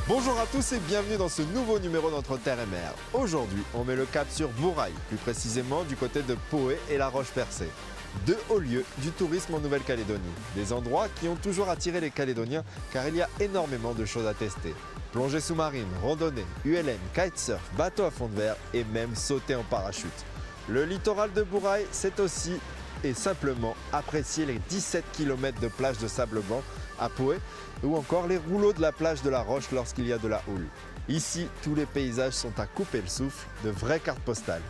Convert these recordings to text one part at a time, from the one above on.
Bonjour à tous et bienvenue dans ce nouveau numéro d'Entre Terre et Mer. Aujourd'hui, on met le cap sur Bourail, plus précisément du côté de Poé et La Roche-Percée. Deux hauts lieux du tourisme en Nouvelle-Calédonie. Des endroits qui ont toujours attiré les Calédoniens car il y a énormément de choses à tester. Plongée sous-marine, randonnée, ULM, kitesurf, bateau à fond de verre et même sauter en parachute. Le littoral de Bourail, c'est aussi et simplement apprécier les 17 km de plage de sable blanc à Poé ou encore les rouleaux de la plage de la Roche lorsqu'il y a de la houle. Ici, tous les paysages sont à couper le souffle, de vraies cartes postales.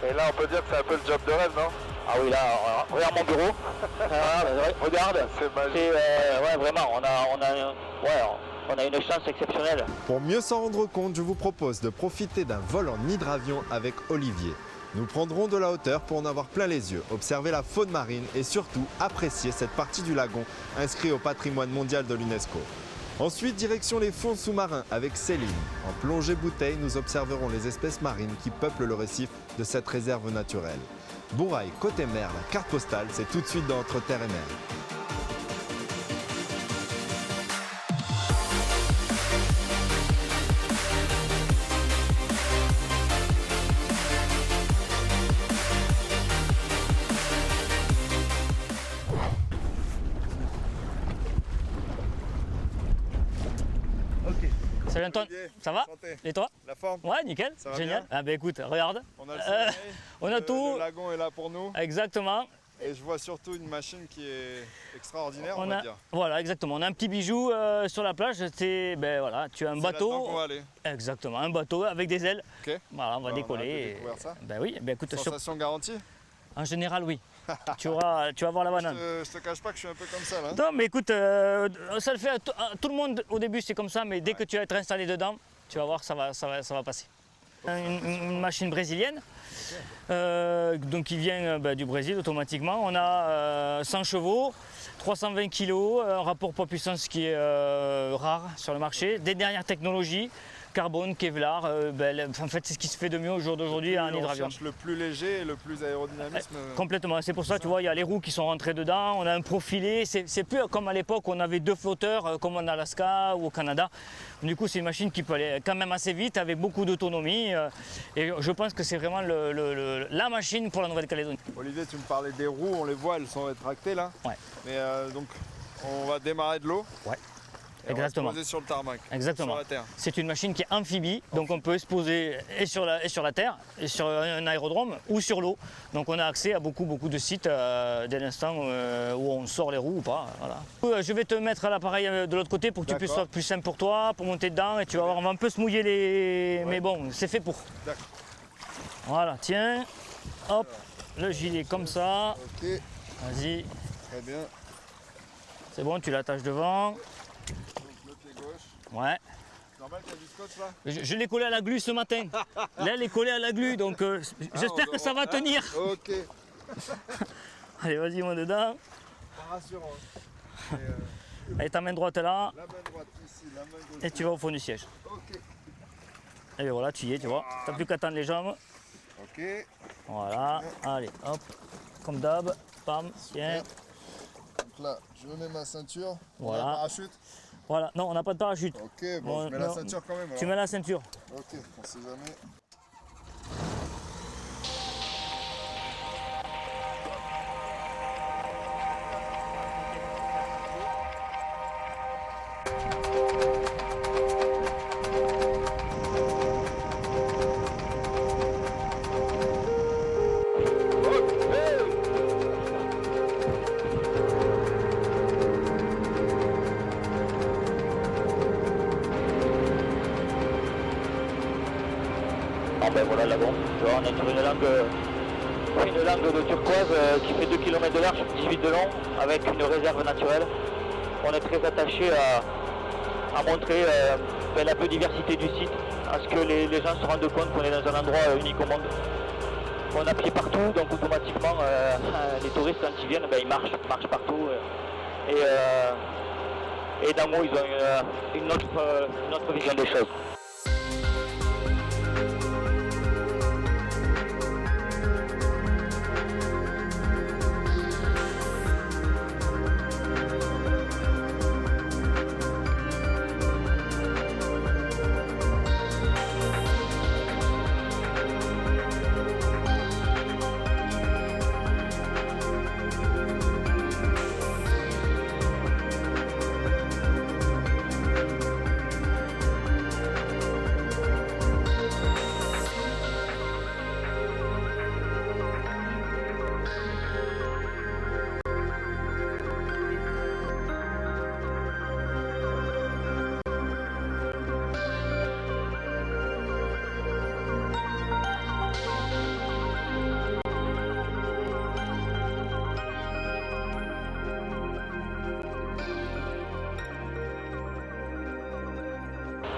Et là, on peut dire que c'est un peu le job de rêve, non? Ah oui, là, regarde mon bureau. Regarde. C'est magique. Ouais, vraiment, on a une chance exceptionnelle. Pour mieux s'en rendre compte, je vous propose de profiter d'un vol en hydravion avec Olivier. Nous prendrons de la hauteur pour en avoir plein les yeux, observer la faune marine et surtout apprécier cette partie du lagon inscrit au patrimoine mondial de l'UNESCO. Ensuite, direction les fonds sous-marins avec Céline. En plongée bouteille, nous observerons les espèces marines qui peuplent le récif de cette réserve naturelle. Bourail, côté mer, la carte postale, c'est tout de suite dans Entre Terre et Mer. Salut Antoine, Olivier, ça va? santé. Et toi? La forme? Ouais, nickel, Ça va génial. bien Ah bah écoute, regarde. On a le soleil, on a tout. Le lagon est là pour nous. Exactement. Et je vois surtout une machine qui est extraordinaire, on va dire. Voilà, exactement. On a un petit bijou sur la plage. Ben voilà, tu as un C'est bateau. là-dedans qu'on va aller. Exactement, un bateau avec des ailes. Ok. Voilà, on va Bah, on a hâte de décoller. découvrir ça. Ben oui, ben écoute, Sensation garantie? en général, oui. tu vas voir la banane. Je te cache pas que je suis un peu comme ça là. Non, mais écoute, ça le fait à tout le monde au début, c'est comme ça, mais dès que tu vas être installé dedans, tu vas voir, ça va passer. Une machine brésilienne, donc qui vient du Brésil automatiquement. On a 100 chevaux, 320 kg, un rapport poids-puissance qui est rare sur le marché, des dernières technologies. Carbone, Kevlar, en fait c'est ce qui se fait de mieux au jour d'aujourd'hui en On hydravion. cherche le plus léger et le plus aérodynamisme. Complètement, c'est pour ça, tu vois, il y a les roues qui sont rentrées dedans, on a un profilé, c'est plus comme à l'époque où on avait deux flotteurs comme en Alaska ou au Canada. Du coup c'est une machine qui peut aller quand même assez vite avec beaucoup d'autonomie et je pense que c'est vraiment la machine pour la Nouvelle-Calédonie. Olivier, tu me parlais des roues, on les voit, elles sont rétractées là. Ouais. Mais donc on va démarrer de l'eau. Ouais. Et Exactement. on va se poser sur le tarmac. Exactement. Sur la terre. C'est une machine qui est amphibie, donc on peut se poser et sur la terre, et sur un aérodrome ou sur l'eau. Donc on a accès à beaucoup de sites dès l'instant où on sort les roues ou pas. Voilà. Je vais te mettre à l'appareil de l'autre côté pour que tu puisses faire plus simple pour toi, pour monter dedans et tu vas voir, on va un peu se mouiller les. Ouais. Mais bon, c'est fait pour. D'accord. Voilà, tiens, hop, le gilet comme ça. Ok. Vas-y. Très bien. C'est bon, tu l'attaches devant. Le pied gauche. Ouais. C'est normal qu'il y a du scotch là? Je l'ai collé à la glu ce matin. Là, elle est collée à la glu, donc j'espère que ça va tenir. Ok. Allez, vas-y, monte dedans. Pas rassurant. Allez, ta main droite là, La main droite ici, la main gauche. et tu vas au fond du siège. Ok. Et voilà, tu y es, tu vois. T'as plus qu'à tendre les jambes. Ok. Voilà, allez, hop, comme d'hab, pam, tiens. Donc là, je mets ma ceinture. Voilà. On a un parachute. Voilà, non, on n'a pas de parachute. Ok, bon, je mets la ceinture quand même. Tu mets la ceinture. Ok, on sait jamais. Ah ben voilà là bon, tu vois, on est sur une langue fait une langue de turquoise qui fait 2 km de large, 18 de long, avec une réserve naturelle. On est très attaché à montrer la biodiversité du site, à ce que les gens se rendent compte qu'on est dans un endroit unique au monde. On a pied partout, donc automatiquement les touristes quand ils viennent, ils marchent partout. Et d'un mot, ils ont une autre vision des choses.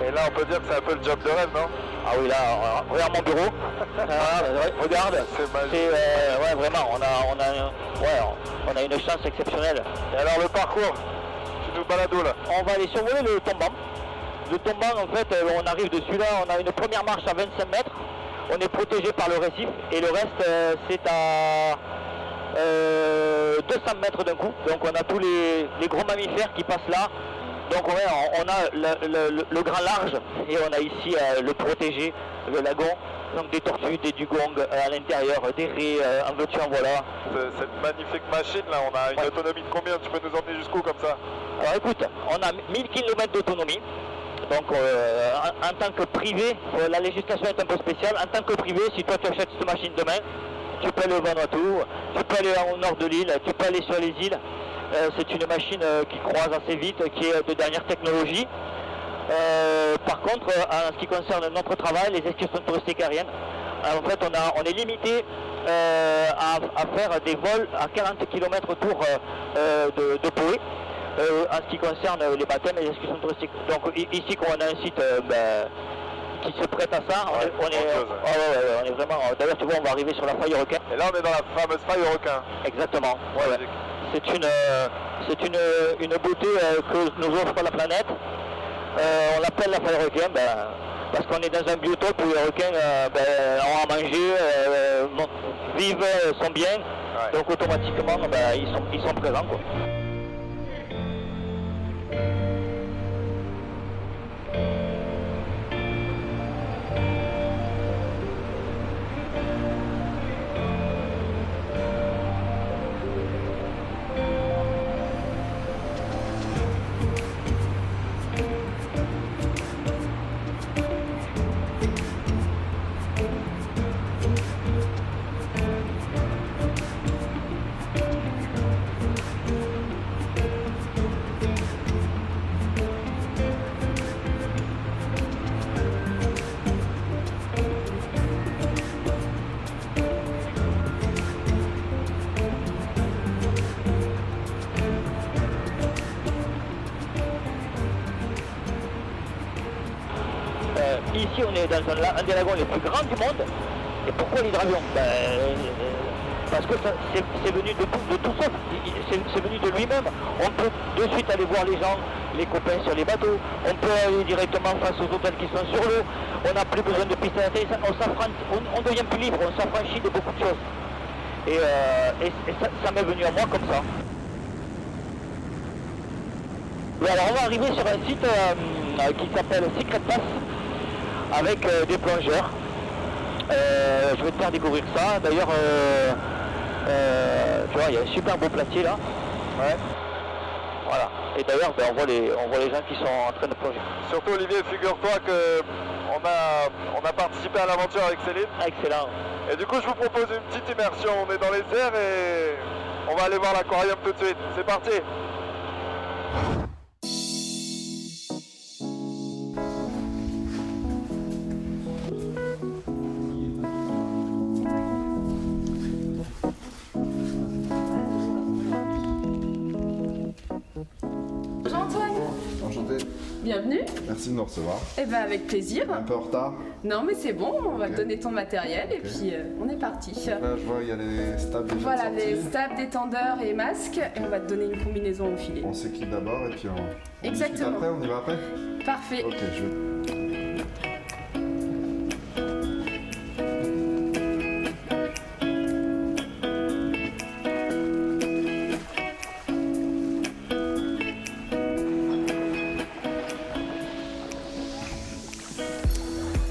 Et là, on peut dire que c'est un peu le job de rêve, non? Ah oui, là, regarde mon bureau. Regarde. C'est magique. Ouais, vraiment, on a une chance exceptionnelle. Et alors, le parcours, tu nous balades où là? On va aller survoler le tombant. Le tombant, en fait, on arrive dessus là, on a une première marche à 25 mètres. On est protégé par le récif et le reste, c'est à 200 mètres d'un coup. Donc on a tous les gros mammifères qui passent là. Donc ouais, on a le grand large et on a ici le protégé, le lagon. Donc des tortues, des dugongs à l'intérieur, des raies, en veux-tu en voilà. Cette magnifique machine là, on a une autonomie de combien? Tu peux nous emmener jusqu'où comme ça? Alors écoute, on a 1000 km d'autonomie. Donc en tant que privé, la législation est un peu spéciale. En tant que privé, si toi tu achètes cette machine demain, tu peux aller au Vanuatu, tu peux aller au nord de l'île, tu peux aller sur les îles. C'est une machine qui croise assez vite, qui est de dernière technologie. Par contre, en ce qui concerne notre travail, les excursions touristiques aériennes, en fait on est limité à faire des vols à 40 km autour de Poé. En ce qui concerne les baptêmes et les excursions touristiques. Donc ici, quand on a un site qui se prête à ça, on est vraiment... D'ailleurs, tu vois, on va arriver sur la faille requin. Et là, on est dans la fameuse faille requin. Exactement. C'est une beauté que nous offre la planète. On l'appelle la faille requin parce qu'on est dans un biotope où les requins ont à manger, vivent, sont bien. Ouais. Donc automatiquement, ils sont présents, quoi. Ici, on est dans un des lagons les plus grands du monde. Et pourquoi l'hydravion? Parce que c'est venu de tout ça. C'est venu de lui-même. On peut de suite aller voir les gens, les copains sur les bateaux. On peut aller directement face aux hôtels qui sont sur l'eau. On n'a plus besoin de pistes d'atterrissage. On devient plus libre. On s'affranchit de beaucoup de choses. Et ça m'est venu à moi comme ça. Et alors on va arriver sur un site qui s'appelle Secret Pass, avec des plongeurs. Je vais te faire découvrir ça. D'ailleurs, tu vois, il y a un super beau placier là. Ouais. Voilà. Et d'ailleurs, on voit les gens qui sont en train de plonger. Surtout Olivier, figure-toi que on a participé à l'aventure avec Céline. Excellent. Et du coup, je vous propose une petite immersion. On est dans les airs et on va aller voir l'aquarium tout de suite. C'est parti. bienvenue. Merci de nous recevoir. Eh ben avec plaisir. Un peu en retard. Non mais c'est bon, on va te donner ton matériel et puis on est parti. Là, je vois, il y a les stabs déjà Voilà, sortis. les stabs, détendeurs et masques et on va te donner une combinaison au filet. On s'équipe d'abord et puis on Exactement. discute après, on y va après. Parfait. Ok, je vais...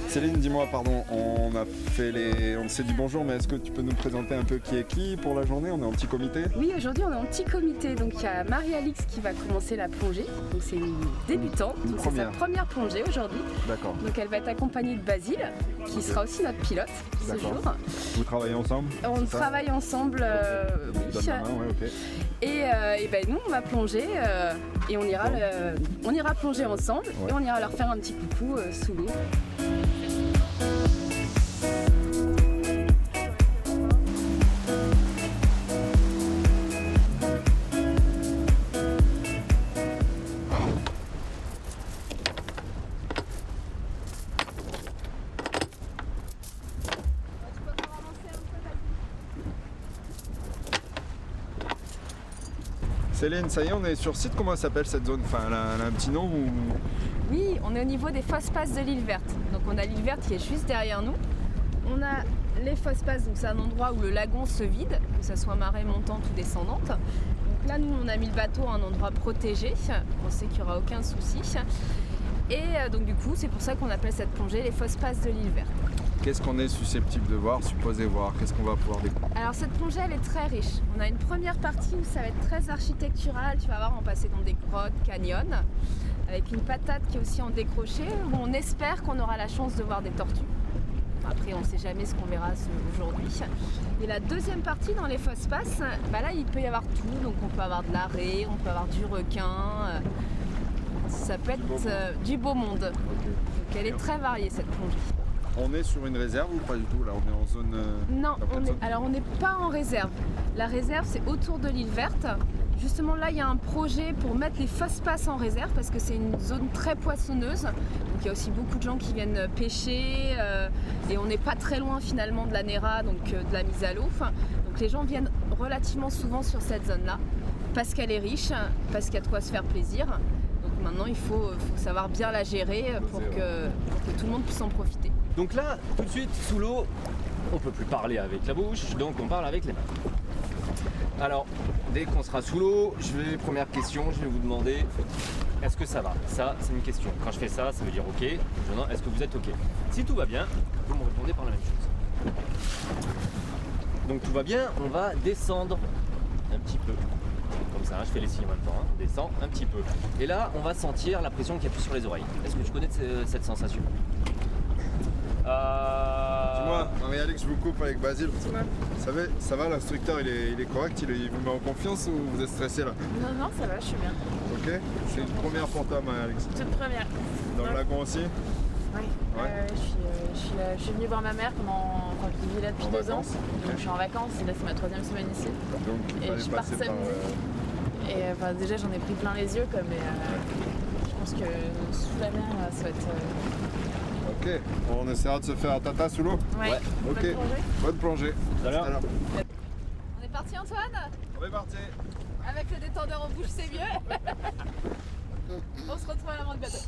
Céline, dis-moi, pardon, on s'est dit bonjour, mais est-ce que tu peux nous présenter un peu qui est qui pour la journée? On est en petit comité. Oui, aujourd'hui on est en petit comité, donc il y a Marie-Alix qui va commencer la plongée, donc c'est une débutante, Une donc c'est sa première. première plongée aujourd'hui. D'accord. Donc elle va être accompagnée de Basile, qui sera aussi notre pilote ce D'accord. jour. Vous travaillez ensemble? On c'est ça travaille ensemble, Tu oui. donnes la main, ouais, ok. Et ben nous on va plonger et on ira plonger ensemble Ouais. et on ira leur faire un petit coucou sous l'eau. Céline, ça y est, on est sur site. Comment elle s'appelle cette zone? Enfin, elle a un petit nom ou... Oui, on est au niveau des fosses passes de l'île verte. Donc on a l'île verte qui est juste derrière nous. On a les fosses passes, donc c'est un endroit où le lagon se vide, que ce soit marée montante ou descendante. Donc là, nous, on a mis le bateau à un endroit protégé. On sait qu'il n'y aura aucun souci. Et donc du coup, c'est pour ça qu'on appelle cette plongée les fosses passes de l'île verte. Qu'est-ce qu'on est susceptible de voir, supposé voir? Qu'est-ce qu'on va pouvoir découvrir? Alors cette plongée elle est très riche. On a une première partie où ça va être très architectural, tu vas voir on va passer dans des grottes, canyons, avec une patate qui est aussi en décroché, où on espère qu'on aura la chance de voir des tortues. Après on ne sait jamais ce qu'on verra aujourd'hui. Et la deuxième partie dans les fosses passes, bah là il peut y avoir tout, donc on peut avoir de l'arrêt, on peut avoir du requin, ça peut être du beau monde. Donc elle est très variée cette plongée. On est sur une réserve ou pas du tout? Là, on est en zone... Non, dans quelle zone? alors on n'est pas en réserve. La réserve, c'est autour de l'île verte. Justement, là, il y a un projet pour mettre les fosses passes en réserve parce que c'est une zone très poissonneuse. Donc, il y a aussi beaucoup de gens qui viennent pêcher et on n'est pas très loin finalement de la Nera, donc de la mise à l'eau. Donc, les gens viennent relativement souvent sur cette zone-là parce qu'elle est riche, parce qu'il y a de quoi se faire plaisir. Donc, maintenant, il faut savoir bien la gérer pour que tout le monde puisse en profiter. Donc là, tout de suite, sous l'eau, on peut plus parler avec la bouche, donc on parle avec les mains. Alors, dès qu'on sera sous l'eau, première question, je vais vous demander, est-ce que ça va? Ça, c'est une question. Quand je fais ça, ça veut dire ok, non, est-ce que vous êtes ok? Si tout va bien, vous me répondez par la même chose. Donc tout va bien, on va descendre un petit peu. Comme ça, je fais les signes en même temps, hein. On descend un petit peu. Et là, on va sentir la pression qui appuie sur les oreilles. Est-ce que tu connais cette sensation? Dis-moi, Marie-Alix, je vous coupe avec Basile. Vous savez, ça va, l'instructeur, il est correct, il vous met en confiance ou vous êtes stressé là? Non, non, ça va, je suis bien. Ok. C'est une première pour toi, Marie-Alix. Toute première. Dans le lagon aussi? Oui. Ouais. Je suis venue voir ma mère qui vit là depuis En 2 ans. vacances? Donc je suis en vacances et là c'est ma 3e semaine ici. Donc, il Et fallait je pars passer par... samedi. Et enfin, déjà j'en ai pris plein les yeux quoi, mais je pense que sous la mer ça va être... Ok, bon, on essaiera de se faire un tata sous l'eau. Ouais. Ok, Bonne plongée. bonne plongée. À l'heure. Alors, On est parti Antoine? on est parti. Avec le détendeur en bouche, c'est mieux. On se retrouve à l'avant du bateau.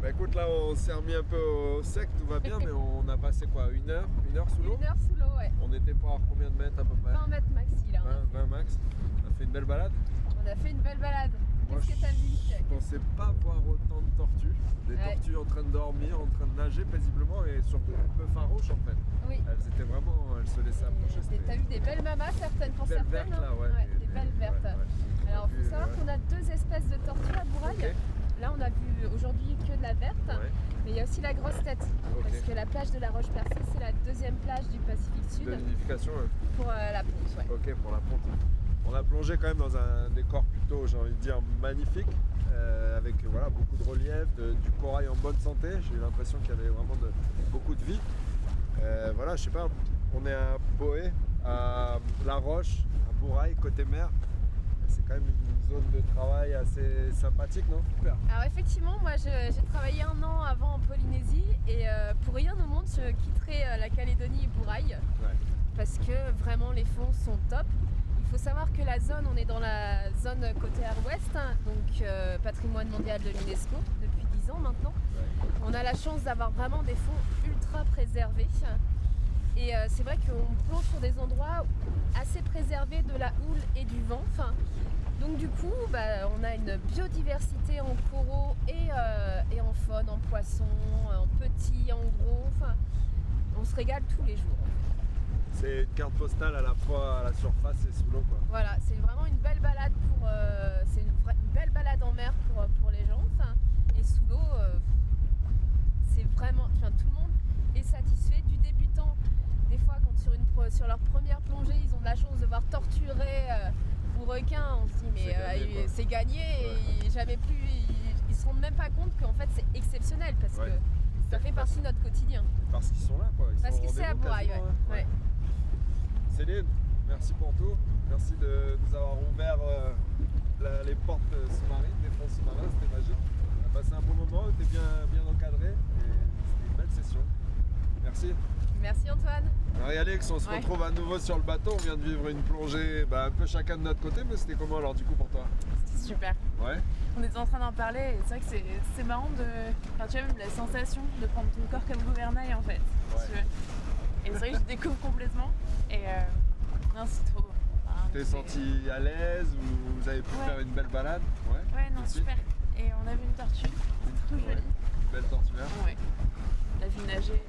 Bah écoute, là on s'est remis un peu au sec, tout va bien, mais on a passé quoi, une heure sous l'eau? Une heure sous l'eau, ouais. On était pas à combien de mètres à peu près? 20 mètres maxi là. 20 max. On a fait une belle balade. On a fait une belle balade. Moi, Qu'est-ce que t'as vu? Je pensais pas voir autant de tortues. Des tortues en train de dormir, en train de nager paisiblement et surtout un peu farouches en fait. Oui. Elles étaient vraiment, elles se laissaient approcher. T'as vu des belles mamas, certaines pour belles certaines. vertes, là, ouais, des belles vertes. ouais. Alors il faut savoir ouais. qu'on a deux espèces de tortues à Bourail. Ok. Là on a vu aujourd'hui que de la verte, Ouais. mais il y a aussi la grosse tête. Ok. Parce que la plage de la Roche-Percée, c'est la deuxième plage du Pacifique Sud De nidification, ouais. pour la ponte. Ouais. Ok, pour la ponte. On a plongé quand même dans un décor plutôt, j'ai envie de dire, magnifique, avec voilà, beaucoup de relief, du corail en bonne santé. J'ai eu l'impression qu'il y avait vraiment beaucoup de vie. Voilà, je sais pas, on est à Poé, à La Roche, à Bourail, côté mer. C'est quand même une zone de travail assez sympathique, non? Super. Alors effectivement, moi j'ai travaillé 1 an avant en Polynésie et pour rien au monde je quitterai la Calédonie et Bourail parce que vraiment les fonds sont top. Il faut savoir que la zone, on est dans la zone côté ouest, donc patrimoine mondial de l'UNESCO depuis 10 ans maintenant. Ouais. On a la chance d'avoir vraiment des fonds ultra préservés. Et c'est vrai qu'on plonge sur des endroits assez préservés de la houle et du vent. Donc du coup, on a une biodiversité en coraux et en faune, en poissons, en petits, en gros. On se régale tous les jours. C'est une carte postale à la fois à la surface et sous l'eau, quoi. Voilà, c'est vraiment une belle balade c'est une belle balade en mer pour les gens. Et sous l'eau, c'est vraiment, tout le monde est satisfait du débutant. Des fois, quand sur leur première plongée, ils ont de la chance de voir torturer ou requin, on se dit mais c'est gagné et jamais plus. Ils se rendent même pas compte qu'en fait c'est exceptionnel parce que ça fait partie de notre quotidien. Parce qu'ils sont là, quoi. Parce qu'ils sont à Bourail, ouais. Céline, merci pour tout. Merci de nous avoir ouvert les portes sous-marines, les fonds sous-marins, c'était magique. On a passé un bon moment, on était bien encadré et c'était une belle session. Merci. Merci Antoine. Alors Alex, on se retrouve à nouveau sur le bateau, on vient de vivre une plongée un peu chacun de notre côté, mais c'était comment alors du coup pour toi? C'était super. Ouais. On était en train d'en parler et c'est vrai que c'est marrant de. Enfin, tu vois, même la sensation de prendre ton corps comme gouvernail en fait. Ouais. Si tu veux. Et c'est vrai que je découvre complètement. Et non, c'est trop beau. Enfin, Tu t'es senti à l'aise ou vous avez pu faire une belle balade? Ouais, non, super. Et on a vu une tortue, c'est trop joli. Belle tortuaire. Ouais. La vue nager,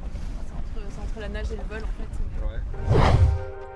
c'est entre la nage et le vol en fait. Ouais.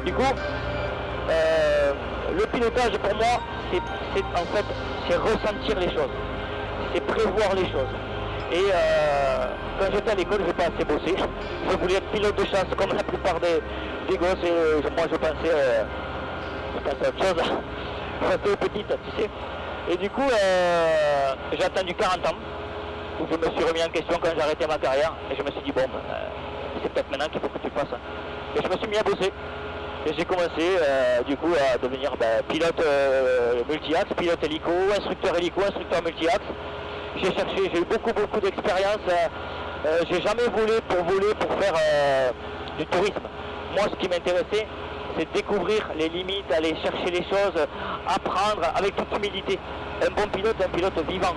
Du coup, le pilotage pour moi, c'est ressentir les choses, c'est prévoir les choses. Et quand j'étais à l'école, je n'ai pas assez bossé. Je voulais être pilote de chasse comme la plupart des gosses. Et moi, je pensais à autre chose. J'étais petite, tu sais. Et du coup, j'ai attendu 40 ans où je me suis remis en question quand j'ai arrêté ma carrière. Et je me suis dit, bon, c'est peut-être maintenant qu'il faut que tu le fasses. Et je me suis mis à bosser. Et j'ai commencé du coup à devenir pilote multi-axe, pilote hélico, instructeur multi-axe. J'ai eu beaucoup d'expérience. J'ai jamais volé pour faire du tourisme. Moi, ce qui m'intéressait, c'est de découvrir les limites, aller chercher les choses, apprendre avec toute humilité. Un bon pilote, un pilote vivant.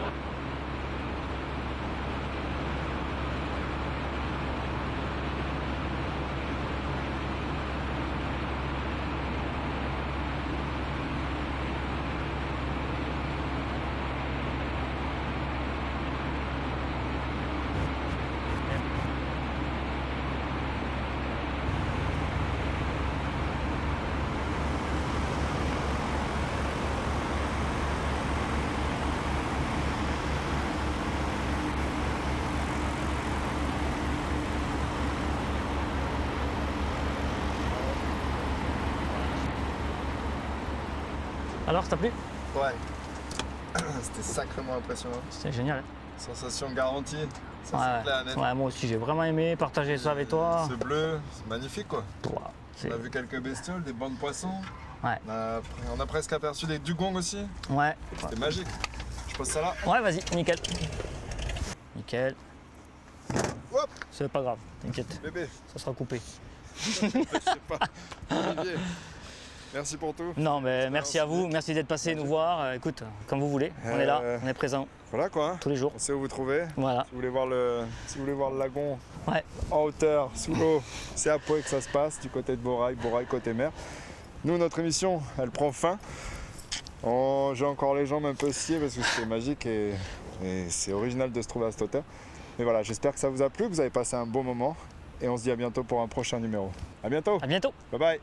Alors, ça t'a plu? Ouais. C'était sacrément impressionnant. C'était génial. Sensation garantie. Ça Ouais, c'est clair, net. ouais, moi aussi, j'ai vraiment aimé partager ça avec toi. Ce bleu, c'est magnifique quoi. Toi, c'est- On a vu quelques bestioles, des bancs de poissons. Ouais. On a presque aperçu des dugongs aussi. Ouais. C'était magique. Je pose ça là. Ouais, vas-y, nickel. Nickel. Hop, C'est pas grave, t'inquiète, bébé. ça sera coupé. Je sais pas. Olivier, merci pour tout. Non, mais merci à vous, merci d'être passé nous voir. Écoute, comme vous voulez, on est là, on est présent Voilà quoi. Hein. tous les jours. On sait où vous trouver. Voilà. Si vous voulez voir le lagon Ouais. en hauteur, sous l'eau, c'est à Pau que ça se passe, du côté de Borail côté mer. Nous, notre émission, elle prend fin. J'ai encore les jambes un peu sciées parce que c'est magique et c'est original de se trouver à cette hauteur. Mais voilà, j'espère que ça vous a plu, que vous avez passé un bon moment et on se dit à bientôt pour un prochain numéro. À bientôt. À bientôt. Bye bye.